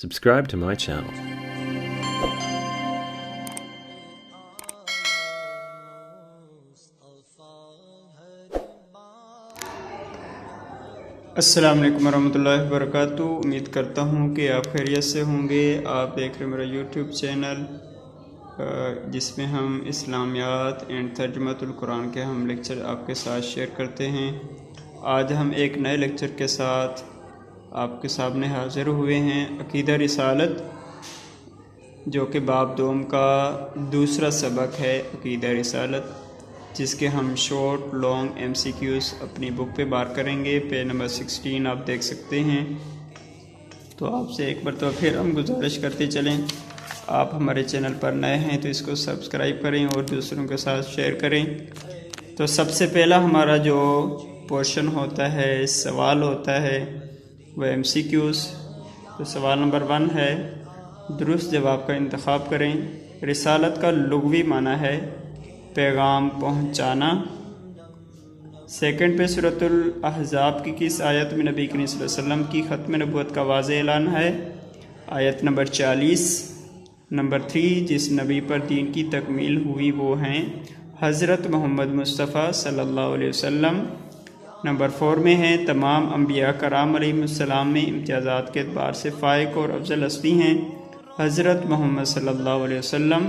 Subscribe to my channel. السلام علیکم ورحمۃ اللہ وبرکاتہ۔ امید کرتا ہوں کہ آپ خیریت سے ہوں گے۔ آپ دیکھ رہے ہیں میرا یوٹیوب چینل جس میں ہم اسلامیات اینڈ ترجمۃ القرآن کے ہم لیکچر آپ کے ساتھ شیئر کرتے ہیں۔ آج ہم ایک نئے لیکچر کے ساتھ آپ کے سامنے حاضر ہوئے ہیں، عقیدہ رسالت، جو کہ باب دوم کا دوسرا سبق ہے، عقیدہ رسالت، جس کے ہم short long MCQs اپنی بک پہ بار کریں گے۔ پیج نمبر 16 آپ دیکھ سکتے ہیں۔ تو آپ سے ایک مرتبہ پھر ہم گزارش کرتے چلیں، آپ ہمارے چینل پر نئے ہیں تو اس کو سبسکرائب کریں اور دوسروں کے ساتھ شیئر کریں۔ تو سب سے پہلا ہمارا جو پورشن ہوتا ہے، سوال ہوتا ہے، وہ ایم سی کیوز۔ تو سوال نمبر 1 ہے، درست جواب کا انتخاب کریں۔ رسالت کا لغوی معنی ہے پیغام پہنچانا۔ سیکنڈ پہ سورۃ الاحزاب کی کس آیت میں نبی کریم صلی اللہ علیہ وسلم کی ختم نبوت کا واضح اعلان ہے؟ آیت نمبر 40۔ نمبر 3، جس نبی پر دین کی تکمیل ہوئی وہ ہیں حضرت محمد مصطفیٰ صلی اللہ علیہ وسلم۔ نمبر 4 میں ہے، تمام انبیاء کرام علیہ السلام میں امتیازات کے اعتبار سے فائق اور افضل ہستی ہیں حضرت محمد صلی اللہ علیہ وسلم۔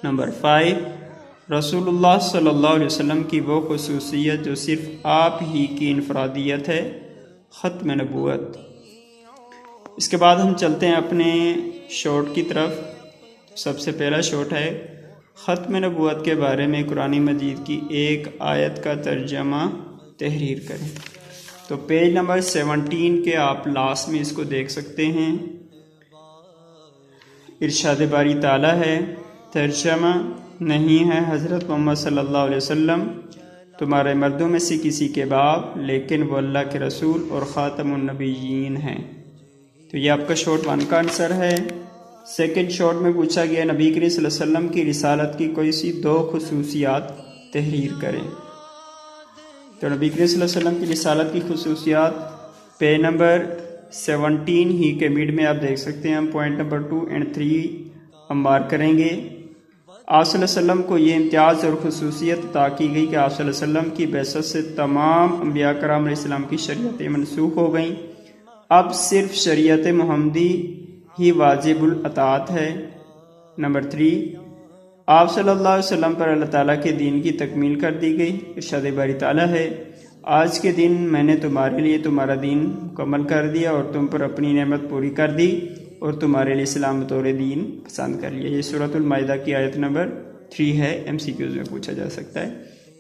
نمبر 5، رسول اللہ صلی اللہ علیہ وسلم کی وہ خصوصیت جو صرف آپ ہی کی انفرادیت ہے، ختم نبوت۔ اس کے بعد ہم چلتے ہیں اپنے شارٹ کی طرف۔ سب سے پہلا شارٹ ہے، ختم نبوت کے بارے میں قرآن مجید کی ایک آیت کا ترجمہ تحریر کریں۔ تو پیج نمبر 17 کے آپ لاسٹ میں اس کو دیکھ سکتے ہیں۔ ارشاد باری تعالیٰ ہے، ترجمہ نہیں ہے حضرت محمد صلی اللہ علیہ وسلم تمہارے مردوں میں سے کسی کے باپ، لیکن وہ اللہ کے رسول اور خاتم النبیین ہیں۔ تو یہ آپ کا شارٹ 1 کا آنسر ہے۔ سیکنڈ شارٹ میں پوچھا گیا، نبی کریم صلی اللہ علیہ وسلم کی رسالت کی کوئی سی 2 خصوصیات تحریر کریں۔ تو نبی کریم صلی اللہ علیہ وسلم کی رسالت کی خصوصیات پیج نمبر 17 ہی کے میڈ میں آپ دیکھ سکتے ہیں۔ ہم پوائنٹ نمبر 2 اور 3 ہم مارک کریں گے۔ آپ صلی اللہ علیہ وسلم کو یہ امتیاز اور خصوصیت عطا کی گئی کہ آپ صلی اللہ علیہ وسلم کی بعثت سے تمام انبیاء کرام علیہ السلام کی شریعتیں منسوخ ہو گئیں، اب صرف شریعت محمدی ہی واجب الاطاعت ہے۔ نمبر 3، آپ صلی اللہ علیہ وسلم پر اللہ تعالیٰ کے دین کی تکمیل کر دی گئی۔ ارشاد باری تعالیٰ ہے، آج کے دن میں نے تمہارے لیے تمہارا دین مکمل کر دیا اور تم پر اپنی نعمت پوری کر دی اور تمہارے لیے اسلام بطور دین پسند کر لیا۔ یہ سورۃ المائدہ کی آیت نمبر 3 ہے، ایم سی کیوز میں پوچھا جا سکتا ہے۔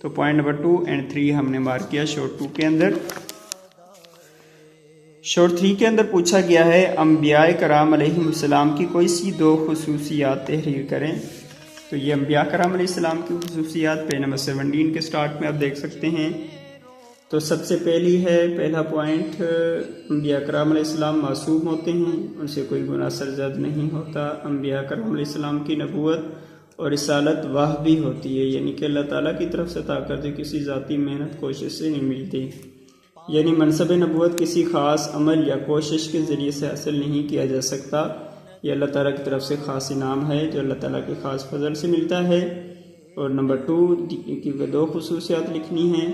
تو پوائنٹ نمبر 2 اور 3 ہم نے مارک کیا شارٹ 2 کے اندر۔ شارٹ 3 کے اندر پوچھا گیا ہے، انبیاء کرام علیہ السلام کی کوئی سی 2 خصوصیات تحریر کریں۔ تو یہ انبیاء کرام علیہ السلام کی خصوصیات پیج نمبر 17 کے سٹارٹ میں آپ دیکھ سکتے ہیں۔ تو سب سے پہلا پوائنٹ، انبیاء کرام علیہ السلام معصوم ہوتے ہیں، ان سے کوئی گناہ سرزد نہیں ہوتا۔ انبیاء کرام علیہ السلام کی نبوت اور رسالت وحی ہوتی ہے، یعنی کہ اللہ تعالیٰ کی طرف سے عطا کردہ کسی ذاتی محنت کوشش سے نہیں ملتی، یعنی منصب نبوت کسی خاص عمل یا کوشش کے ذریعے سے حاصل نہیں کیا جا سکتا۔ یہ اللہ تعالیٰ کی طرف سے خاص انعام ہے جو اللہ تعالیٰ کے خاص فضل سے ملتا ہے۔ اور نمبر 2 کی 2 خصوصیات لکھنی ہیں۔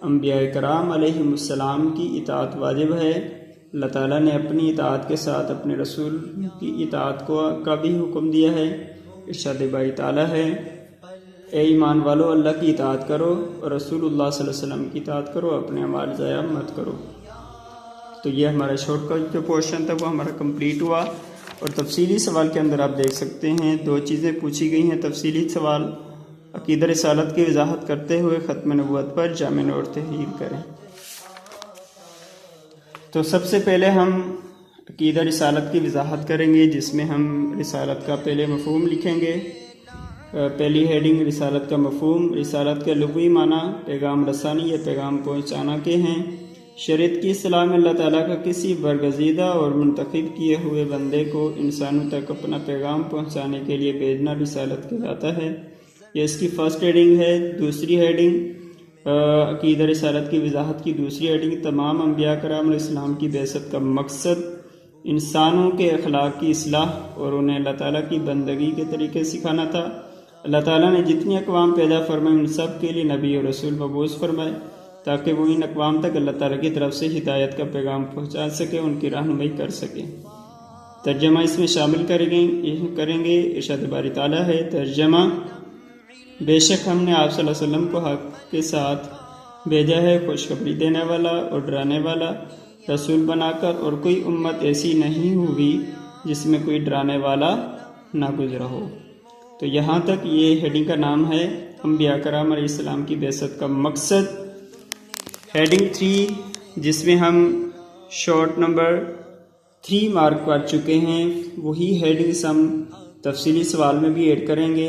انبیاء کرام علیہ السلام کی اطاعت واجب ہے، اللہ تعالیٰ نے اپنی اطاعت کے ساتھ اپنے رسول کی اطاعت کا بھی حکم دیا ہے۔ ارشاد باری تعالیٰ ہے، اے ایمان والو، اللہ کی اطاعت کرو اور رسول اللہ صلی اللہ علیہ وسلم کی اطاعت کرو، اپنے اعمال ضائع مت کرو۔ تو یہ ہمارا شارٹ کا جو پورشن تھا وہ ہمارا کمپلیٹ ہوا۔ اور تفصیلی سوال کے اندر آپ دیکھ سکتے ہیں 2 چیزیں پوچھی گئی ہیں۔ تفصیلی سوال، عقیدہ رسالت کی وضاحت کرتے ہوئے ختم نبوت پر جامع نوٹ تحریر کریں۔ تو سب سے پہلے ہم عقیدہ رسالت کی وضاحت کریں گے، جس میں ہم رسالت کا پہلے مفہوم لکھیں گے۔ پہلی ہیڈنگ، رسالت کا مفہوم۔ رسالت کا لغوی معنی پیغام رسانی یا پیغام پہنچانا کے ہیں۔ شریعت کی اصطلاح میں اللہ تعالیٰ کا کسی برگزیدہ اور منتخب کیے ہوئے بندے کو انسانوں تک اپنا پیغام پہنچانے کے لیے بھیجنا رسالت کہلاتا ہے۔ یہ اس کی فرسٹ ہیڈنگ ہے۔ دوسری ہیڈنگ، عقیدہ رسالت کی وضاحت کی دوسری ہیڈنگ، تمام انبیاء کرام علیہ السلام کی بعثت کا مقصد انسانوں کے اخلاق کی اصلاح اور انہیں اللہ تعالیٰ کی بندگی کے طریقے سکھانا تھا۔ اللہ تعالیٰ نے جتنی اقوام پیدا فرمائے ان سب کے لیے نبی اور رسول مبعوث فرمائے تاکہ وہ ان اقوام تک اللہ تعالیٰ کی طرف سے ہدایت کا پیغام پہنچا سکے، ان کی رہنمائی کر سکے۔ ترجمہ اس میں شامل کریں گے۔ ارشاد باری تعالیٰ ہے ترجمہ: بے شک ہم نے آپ صلی اللہ علیہ وسلم کو حق کے ساتھ بھیجا ہے، خوشخبری دینے والا اور ڈرانے والا رسول بنا کر، اور کوئی امت ایسی نہیں ہوئی جس میں کوئی ڈرانے والا نہ گزرا ہو۔ تو یہاں تک یہ ہیڈنگ کا نام ہے انبیاء کرام علیہ السلام کی بعثت کا مقصد۔ ہیڈنگ 3 جس میں ہم شارٹ نمبر 3 مارک کر چکے ہیں، وہی ہیڈنگز ہم تفصیلی سوال میں بھی ایڈ کریں گے۔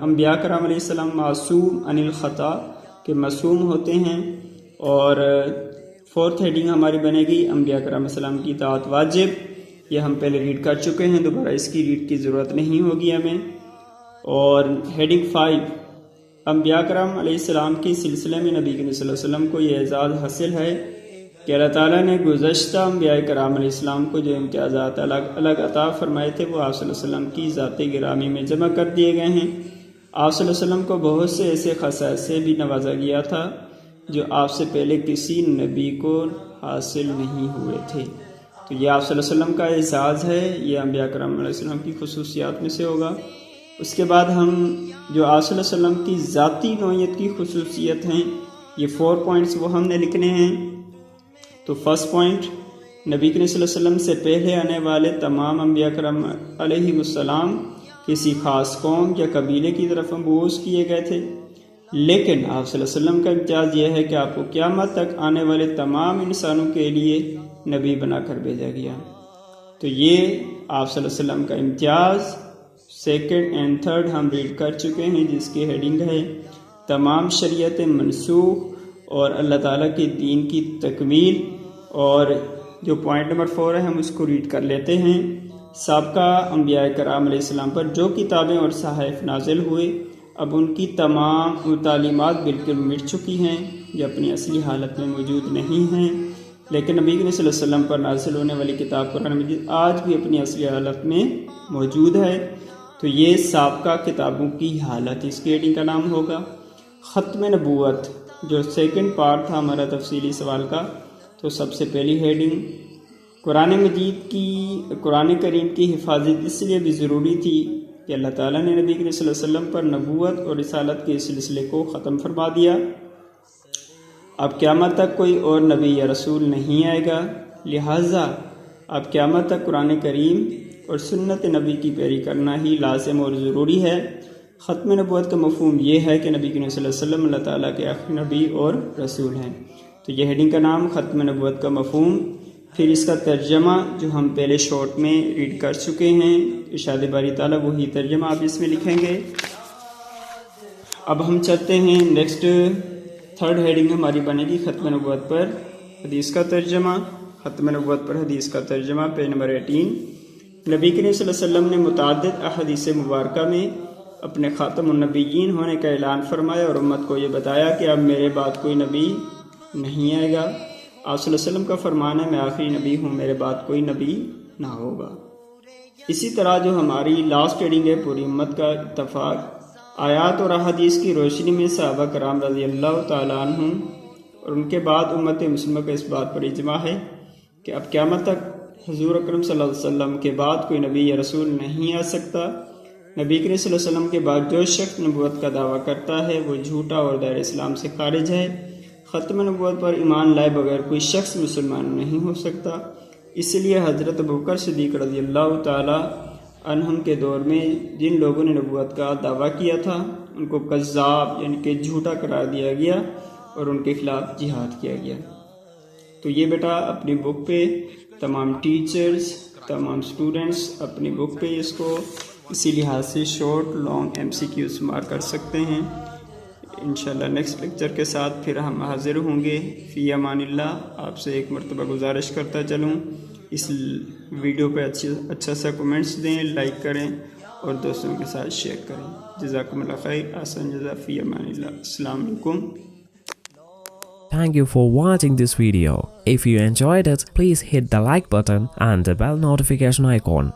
انبیاء کرام علیہ السلام معصوم عن الخطا کے معصوم ہوتے ہیں، اور 4تھ ہیڈنگ ہماری بنے گی انبیاء کرام علیہ السلام کی اطاعت واجب۔ یہ ہم پہلے ریڈ کر چکے ہیں، دوبارہ اس کی ریڈ کی ضرورت نہیں ہوگی ہمیں۔ اور ہیڈنگ 5 انبیاء کرام علیہ السلام کی سلسلے میں نبی کریم صلی اللہ علیہ وسلم کو یہ اعزاز حاصل ہے کہ اللہ تعالیٰ نے گزشتہ انبیاء کرام علیہ السلام کو جو امتیازات الگ الگ عطا فرمائے تھے وہ آپ صلی اللہ علیہ وسلم کی ذات گرامی میں جمع کر دیے گئے ہیں۔ آپ صلی اللہ علیہ وسلم کو بہت سے ایسے خصائص سے بھی نوازا گیا تھا جو آپ سے پہلے کسی نبی کو حاصل نہیں ہوئے تھے۔ تو یہ آپ صلی اللہ علیہ وسلم کا اعزاز ہے، یہ انبیاء کرام علیہ السلام کی خصوصیات میں سے ہوگا۔ اس کے بعد ہم جو آپ صلی اللہ علیہ وسلم کی ذاتی نوعیت کی خصوصیت ہیں، یہ 4 پوائنٹس وہ ہم نے لکھنے ہیں۔ تو فرسٹ پوائنٹ، نبی کریم صلی اللہ علیہ وسلم سے پہلے آنے والے تمام انبیاء کرام علیہ السلام کسی خاص قوم یا قبیلے کی طرف مبعوث کیے گئے تھے، لیکن آپ صلی اللہ علیہ وسلم کا امتیاز یہ ہے کہ آپ کو قیامت تک آنے والے تمام انسانوں کے لیے نبی بنا کر بھیجا گیا۔ تو یہ آپ صلی اللہ علیہ وسلم کا امتیاز 2nd and 3rd ہم ریڈ کر چکے ہیں، جس کی ہیڈنگ ہے تمام شریعتیں منسوخ اور اللہ تعالیٰ کے دین کی تکمیل۔ اور جو پوائنٹ نمبر 4 ہے ہم اس کو ریڈ کر لیتے ہیں۔ سابقہ انبیاء کرام علیہ السلام پر جو کتابیں اور صحائف نازل ہوئے، اب ان کی تمام تعلیمات بالکل مٹ چکی ہیں، جو اپنی اصلی حالت میں موجود نہیں ہیں، لیکن نبی کریم صلی اللہ علیہ وسلم پر نازل ہونے والی کتاب قرآن مجید آج بھی اپنی اصلی حالت میں موجود ہے۔ تو یہ سابقہ کتابوں کی حالت، اس کی ہیڈنگ کا نام ہوگا۔ ختم نبوت جو 2nd پارٹ تھا ہمارا تفصیلی سوال کا، تو سب سے پہلی ہیڈنگ قرآن کریم کی حفاظت اس لیے بھی ضروری تھی کہ اللہ تعالیٰ نے نبی کریم صلی اللہ علیہ وسلم پر نبوت اور رسالت کے سلسلے کو ختم فرما دیا۔ اب قیامت تک کوئی اور نبی یا رسول نہیں آئے گا، لہٰذا اب قیامت تک قرآن کریم اور سنت نبی کی پیروی کرنا ہی لازم اور ضروری ہے۔ ختم نبوت کا مفہوم یہ ہے کہ نبی کریم صلی اللہ علیہ وسلم اللہ تعالیٰ کے آخری نبی اور رسول ہیں۔ تو یہ ہیڈنگ کا نام ختم نبوت کا مفہوم۔ پھر اس کا ترجمہ جو ہم پہلے شارٹ میں ریڈ کر چکے ہیں، ارشاد باری تعالیٰ وہی ترجمہ آپ اس میں لکھیں گے۔ اب ہم چلتے ہیں نیکسٹ 3rd ہیڈنگ ہماری بنے گی ختم نبوت پر حدیث کا ترجمہ۔ ختم نبوت پر حدیث کا ترجمہ پیج نمبر 18۔ نبی کریم صلی اللہ علیہ وسلم نے متعدد احادیث مبارکہ میں اپنے خاتم النبیین ہونے کا اعلان فرمایا اور امت کو یہ بتایا کہ اب میرے بعد کوئی نبی نہیں آئے گا۔ آپ صلی اللہ علیہ وسلم کا فرمان ہے میں آخری نبی ہوں، میرے بعد کوئی نبی نہ ہوگا۔ اسی طرح جو ہماری لاسٹ ہیڈنگ ہے پوری امت کا اتفاق، آیات اور احادیث کی روشنی میں صحابہ کرام رضی اللہ تعالیٰ عنہ اور ان کے بعد امت مسلمہ کا اس بات پر اجماع ہے کہ اب قیامت تک حضور اکرم صلی اللہ علیہ وسلم کے بعد کوئی نبی یا رسول نہیں آ سکتا۔ نبی کریم صلی اللہ علیہ وسلم کے بعد جو شخص نبوت کا دعویٰ کرتا ہے وہ جھوٹا اور دائرہ اسلام سے خارج ہے۔ ختم نبوت پر ایمان لائے بغیر کوئی شخص مسلمان نہیں ہو سکتا۔ اس لیے حضرت ابوبکر صدیق رضی اللہ تعالیٰ عنہم کے دور میں جن لوگوں نے نبوت کا دعویٰ کیا تھا ان کو کذاب یعنی کہ جھوٹا قرار دیا گیا اور ان کے خلاف جہاد کیا گیا۔ تو یہ بیٹا اپنی بک پہ تمام ٹیچرز تمام اسٹوڈنٹس اپنی بک پہ اس کو اسی لحاظ سے شارٹ لانگ MCQs مارک کر سکتے ہیں۔ انشاءاللہ نیکسٹ لیکچر کے ساتھ پھر ہم حاضر ہوں گے۔ فی امان اللہ۔ آپ سے ایک مرتبہ گزارش کرتا چلوں، اس ویڈیو پہ اچھا سا کمنٹس دیں، لائک کریں اور دوستوں کے ساتھ شیئر کریں۔ جزاکم اللہ خیر۔ آسان جزا۔ فی امان اللہ۔ السلام علیکم۔ Thank you for watching this video. If you enjoyed it, please hit the like button and the bell notification icon.